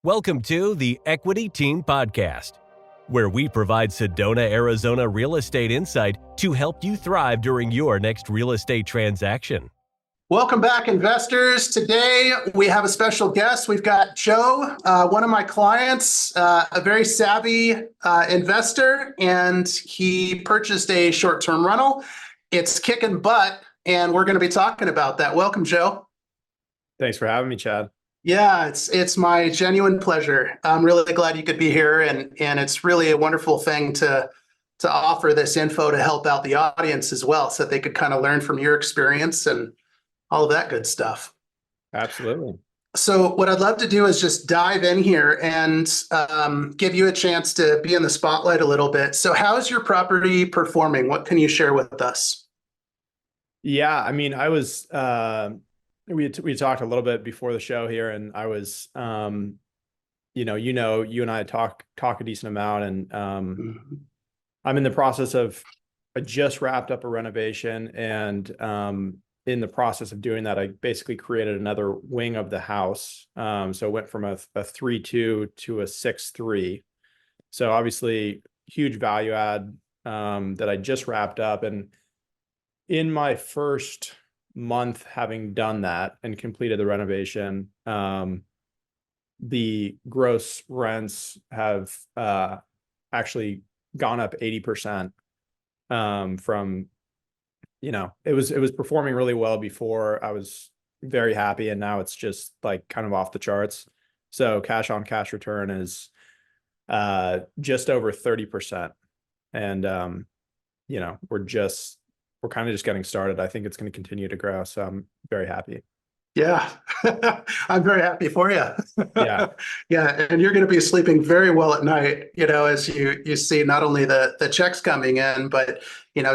Welcome to the Equity Team Podcast, where we provide Sedona, Arizona real estate insight to help you thrive during your next real estate transaction. Welcome back, investors. Today, we have a special guest. We've got Joe, one of my clients, a very savvy investor, and he purchased a short-term rental. It's kicking butt, and we're going to be talking about that. Welcome, Joe. Thanks for having me, Chad. Yeah, it's my genuine pleasure. I'm really glad you could be here, and it's really a wonderful thing to offer this info to help out the audience as well, so that they could kind of learn from your experience and all of that good stuff. Absolutely. So what I'd love to do is just dive in here and give you a chance to be in the spotlight a little bit. So how's your property performing? What can you share with us? Yeah, I mean, I was, we talked a little bit before the show here, and I was, you and I talk a decent amount, and I'm in the process of, I just wrapped up a renovation, and in the process of doing that, I basically created another wing of the house. So it went from a 3.2 to a 6.3. So obviously huge value add that I just wrapped up. And in my first month having done that and completed the renovation, the gross rents have actually gone up 80% from, it was performing really well before. I was very happy, and now it's just like kind of off the charts. So cash on cash return is just over 30%. And we're kind of just getting started. I think it's going to continue to grow. So I'm very happy. Yeah, I'm very happy for you. Yeah. Yeah, and you're going to be sleeping very well at night, as you see not only the checks coming in, but,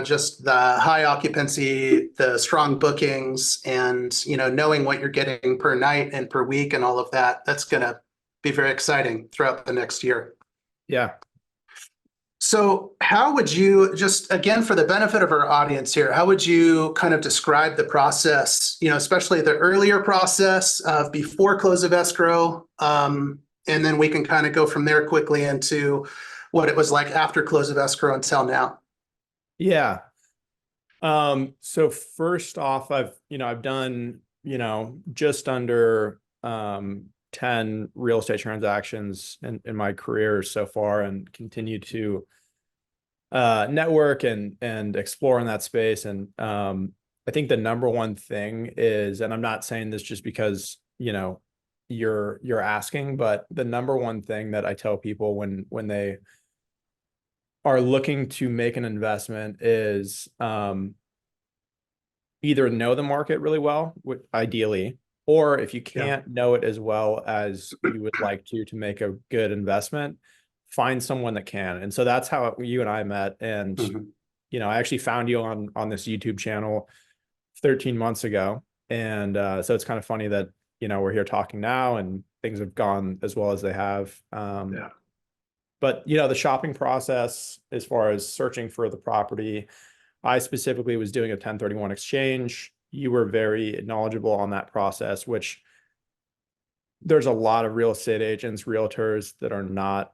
just the high occupancy, the strong bookings, and, knowing what you're getting per night and per week and all of that. That's going to be very exciting throughout the next year. Yeah. So how would you, just again, for the benefit of our audience here, how would you kind of describe the process, especially the earlier process of before close of escrow? And then we can kind of go from there quickly into what it was like after close of escrow until now. Yeah. So first off, I've done, just under 10 real estate transactions in my career so far, and continue to network and explore in that space. And I think the number one thing is, and I'm not saying this just because you're asking, but the number one thing that I tell people when they are looking to make an investment is either know the market really well, ideally, or if you can't know it as well as you would like to make a good investment, find someone that can. And so that's how you and I met. And, I actually found you on this YouTube channel 13 months ago. And so it's kind of funny that, we're here talking now and things have gone as well as they have. But, the shopping process, as far as searching for the property, I specifically was doing a 1031 exchange. You were very knowledgeable on that process, which there's a lot of real estate agents, realtors that are not,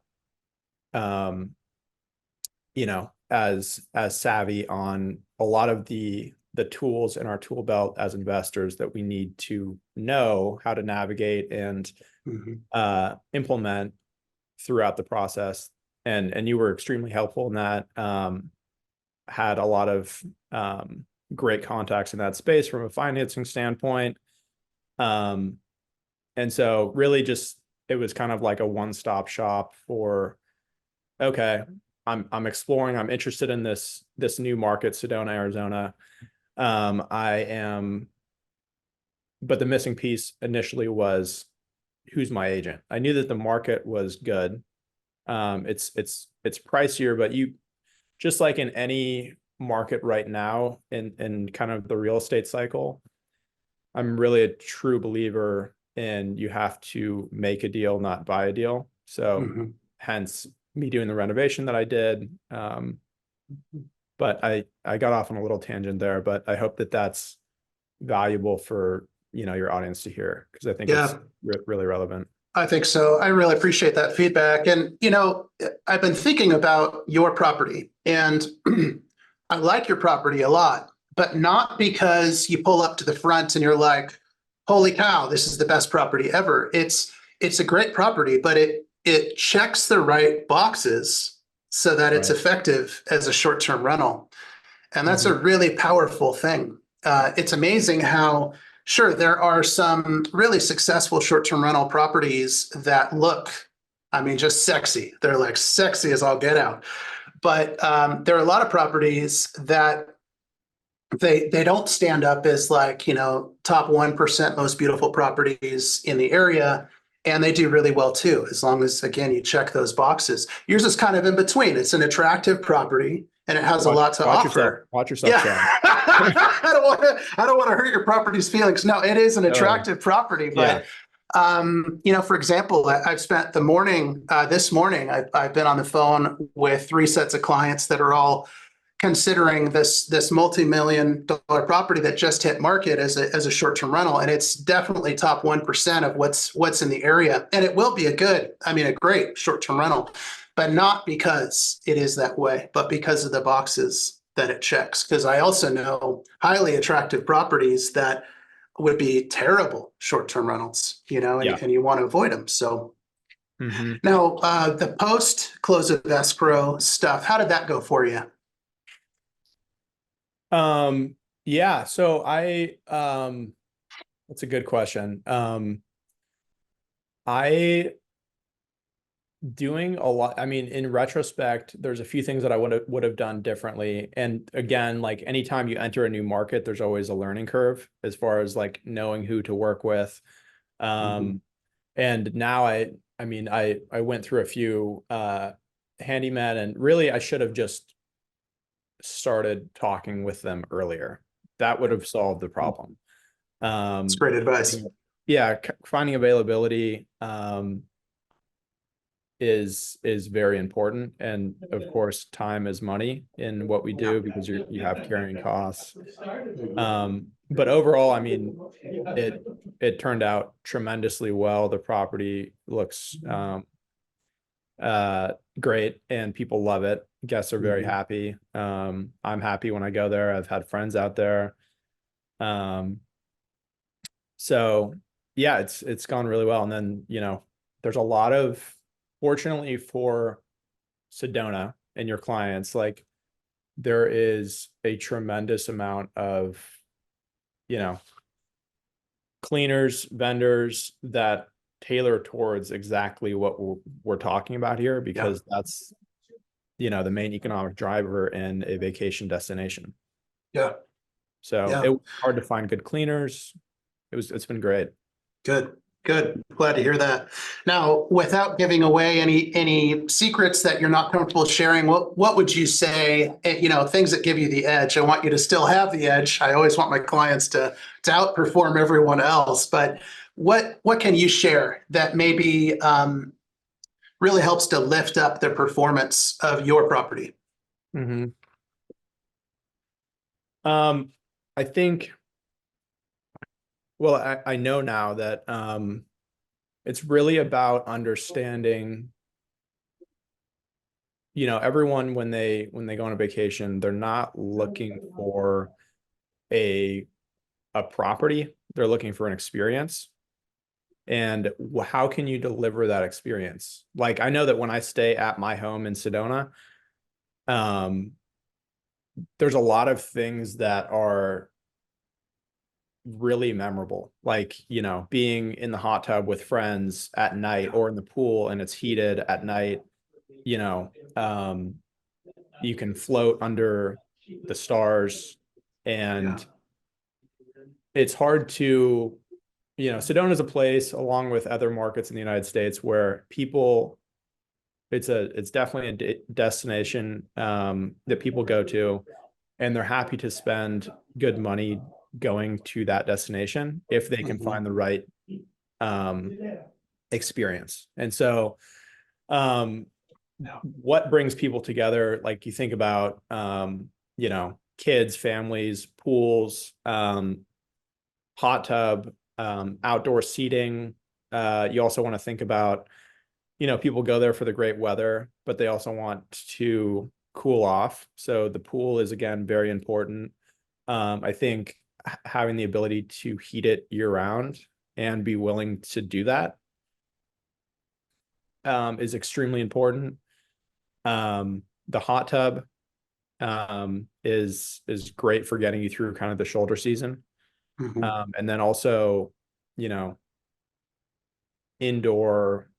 as savvy on a lot of the tools in our tool belt as investors that we need to know how to navigate and implement throughout the process. And you were extremely helpful in that. Had a lot of great contacts in that space from a financing standpoint. And so really just, it was kind of like a one-stop shop for, okay, I'm exploring, I'm interested in this new market, Sedona, Arizona. But the missing piece initially was, who's my agent? I knew that the market was good. It's pricier, but just like in any market right now in kind of the real estate cycle, I'm really a true believer in you have to make a deal, not buy a deal. So hence me doing the renovation that I did. But I got off on a little tangent there, but I hope that that's valuable for, your audience to hear, because I think it's really relevant. I think so. I really appreciate that feedback. And, I've been thinking about your property and I like your property a lot, but not because you pull up to the front and you're like, holy cow, this is the best property ever. It's a great property, but it checks the right boxes so that it's Right. effective as a short-term rental. And that's a Mhm. really powerful thing. It's amazing how, sure, there are some really successful short-term rental properties that look, I mean, just sexy. They're like sexy as all get out. But there are a lot of properties that they don't stand up as like, top 1% most beautiful properties in the area. And they do really well too, as long as, again, you check those boxes. Yours is kind of in between. It's an attractive property and it has a lot to offer. Watch yourself, Yeah. Chad. I don't want to hurt your property's feelings. No, it is an attractive property, Yeah. but for example, I've spent the morning, this morning, I've been on the phone with 3 sets of clients that are all considering this multi-million-dollar property that just hit market as a short-term rental, and it's definitely top 1% of what's in the area, and it will be a great short-term rental, but not because it is that way, but because of the boxes that it checks. Because I also know highly attractive properties that would be terrible short-term rentals, Yeah. and you want to avoid them. So Mhm. now the post close of escrow stuff, how did that go for you? Yeah, so that's a good question. I doing a lot. I mean, in retrospect, there's a few things that I would have done differently. And again, like anytime you enter a new market, there's always a learning curve as far as like knowing who to work with. And now I went through a few handymen, and really I should have just started talking with them earlier. That would have solved the problem. That's great advice. Yeah, finding availability is very important, and of course time is money in what we do because you have carrying costs. But overall, I mean, it turned out tremendously well. The property looks great and people love it. Guests are very happy. I'm happy when I go there. I've had friends out there. So yeah, it's gone really well. And then, there's a lot of, fortunately for Sedona and your clients, like there is a tremendous amount of, cleaners, vendors that tailor towards exactly what we're talking about here, because that's, the main economic driver in a vacation destination. Yeah. So it was hard to find good cleaners. It's been great. Good. Glad to hear that. Now, without giving away any secrets that you're not comfortable sharing, what would you say, things that give you the edge? I want you to still have the edge. I always want my clients to outperform everyone else, but what can you share that maybe really helps to lift up the performance of your property? I think, well, I know now that it's really about understanding, everyone when they go on a vacation, they're not looking for a property, they're looking for an experience. And how can you deliver that experience? Like, I know that when I stay at my home in Sedona, there's a lot of things that are really memorable, like, being in the hot tub with friends at night, or in the pool and it's heated at night. You can float under the stars, and it's hard to, Sedona is a place, along with other markets in the United States, where people, it's definitely a destination that people go to, and they're happy to spend good money going to that destination if they can find the right experience. And so what brings people together, like you think about kids, families, pools, hot tub, outdoor seating, you also want to think about, people go there for the great weather, but they also want to cool off. So the pool is, again, very important. I think having the ability to heat it year round and be willing to do that is extremely important. The hot tub is great for getting you through kind of the shoulder season. And then also, indoor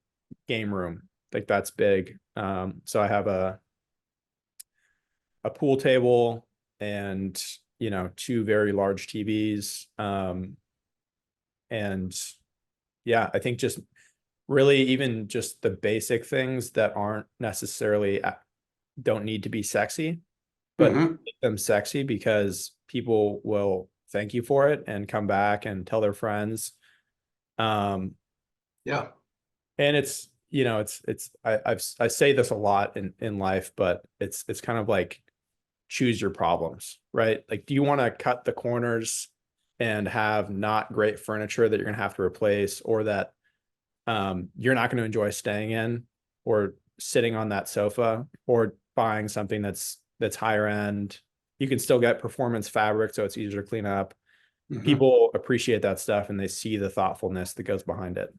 game room, like that's big. So I have a pool table and, two very large TVs. And yeah, I think just really even just the basic things that aren't necessarily don't need to be sexy, but make them sexy because people will thank you for it and come back and tell their friends. Yeah. And it's, I say this a lot in life, but it's kind of like choose your problems, right? Like, do you want to cut the corners and have not great furniture that you're going to have to replace, or that you're not going to enjoy staying in or sitting on that sofa, or buying something that's higher end? You can still get performance fabric, so it's easier to clean up. People appreciate that stuff and they see the thoughtfulness that goes behind it.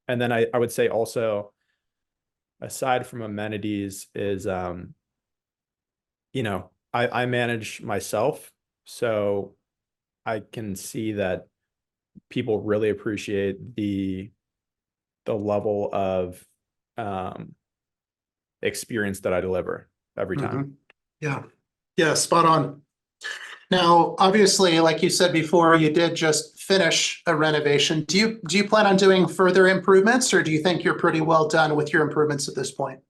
And then I would say also, aside from amenities, is I manage myself, so I can see that people really appreciate the level of experience that I deliver every time. Yeah, spot on. Now, obviously, like you said before, you did just finish a renovation. Do you plan on doing further improvements, or do you think you're pretty well done with your improvements at this point?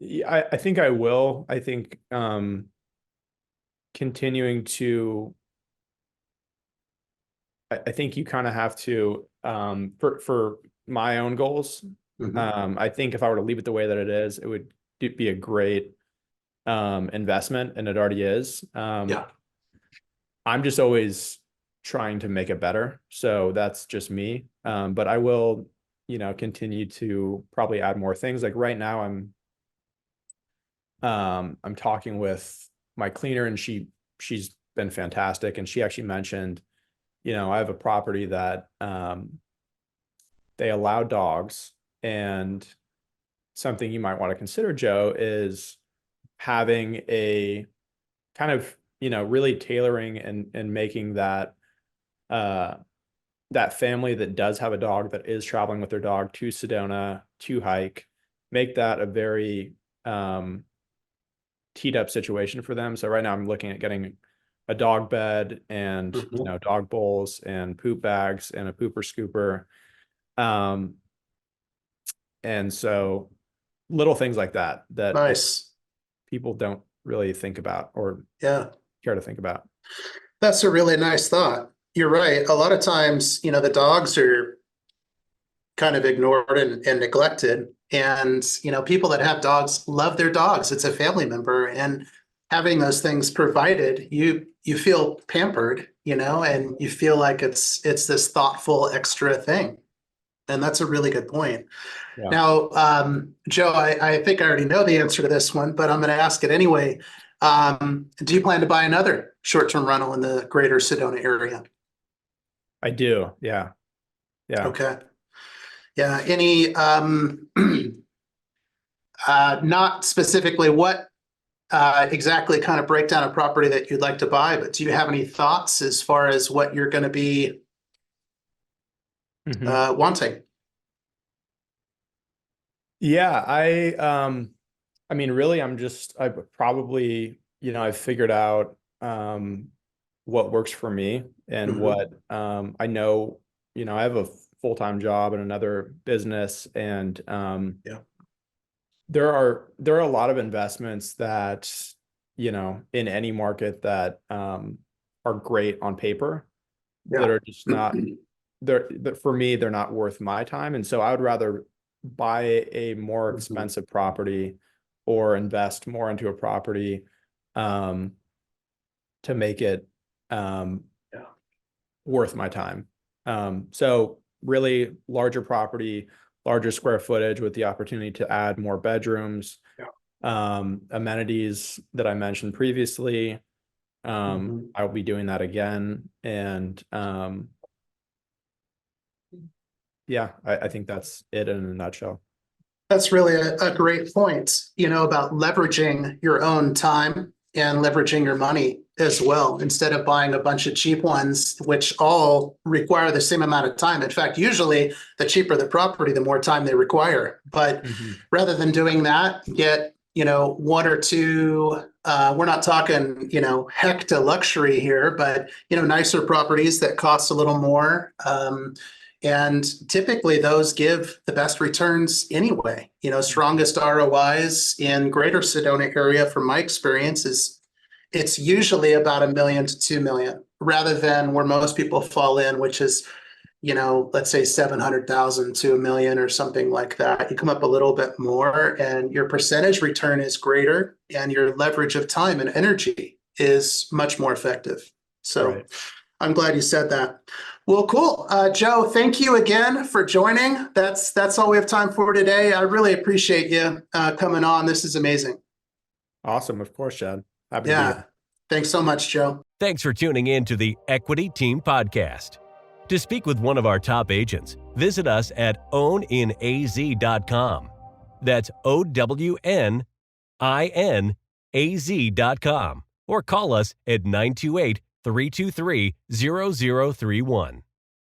Yeah, I think I will. I think continuing to, I think you kind of have to, for my own goals. I think if I were to leave it the way that it is, it would be a great investment, and it already is. Yeah. I'm just always trying to make it better, so that's just me. But I will, continue to probably add more things. Like right now, I'm talking with my cleaner, and she's been fantastic, and she actually mentioned, I have a property that they allow dogs, and something you might want to consider, Joe, is having a kind of, really tailoring and making that that family that does have a dog that is traveling with their dog to Sedona to hike, make that a very teed up situation for them. So right now I'm looking at getting a dog bed and dog bowls and poop bags and a pooper scooper. And so little things like that Nice. people don't really think about or Yeah, care to think about. that's a really nice thought. You're right. A lot of times, the dogs are kind of ignored and neglected. And, people that have dogs love their dogs. It's a family member. And having those things provided, you feel pampered, and you feel like it's this thoughtful extra thing. And that's a really good point. Yeah. Now, Joe, I think I already know the answer to this one, but I'm going to ask it anyway. Do you plan to buy another short-term rental in the greater Sedona area? I do. Yeah. Yeah. Okay. Yeah. Any, not specifically what exactly kind of breakdown of property that you'd like to buy, but do you have any thoughts as far as what you're going to be wanting? Yeah, I mean, really, I probably, I've figured out what works for me and what I know, I have a full-time job and another business, and there are a lot of investments that, in any market that are great on paper that are just not for me, they're not worth my time. And so I would rather buy a more expensive property or invest more into a property to make it worth my time. So really larger property, larger square footage with the opportunity to add more bedrooms, amenities that I mentioned previously. I'll be doing that again. And yeah, I think that's it in a nutshell. That's really a great point, about leveraging your own time and leveraging your money as well, instead of buying a bunch of cheap ones, which all require the same amount of time. In fact, usually the cheaper the property, the more time they require. But rather than doing that, get, one or two, we're not talking, hecta luxury here, but, nicer properties that cost a little more. And typically those give the best returns anyway. Strongest ROIs in greater Sedona area, from my experience, is it's usually about $1 million to $2 million, rather than where most people fall in, which is, let's say 700,000 to $1 million or something like that. You come up a little bit more and your percentage return is greater, and your leverage of time and energy is much more effective. So right. I'm glad you said that. Well, cool. Joe, thank you again for joining. That's all we have time for today. I really appreciate you coming on. This is amazing. Awesome. Of course, Chad. Happy to be here. Thanks so much, Joe. Thanks for tuning in to the Equity Team Podcast. To speak with one of our top agents, visit us at owninaz.com. That's owninaz.com. Or call us at 928-323-0031.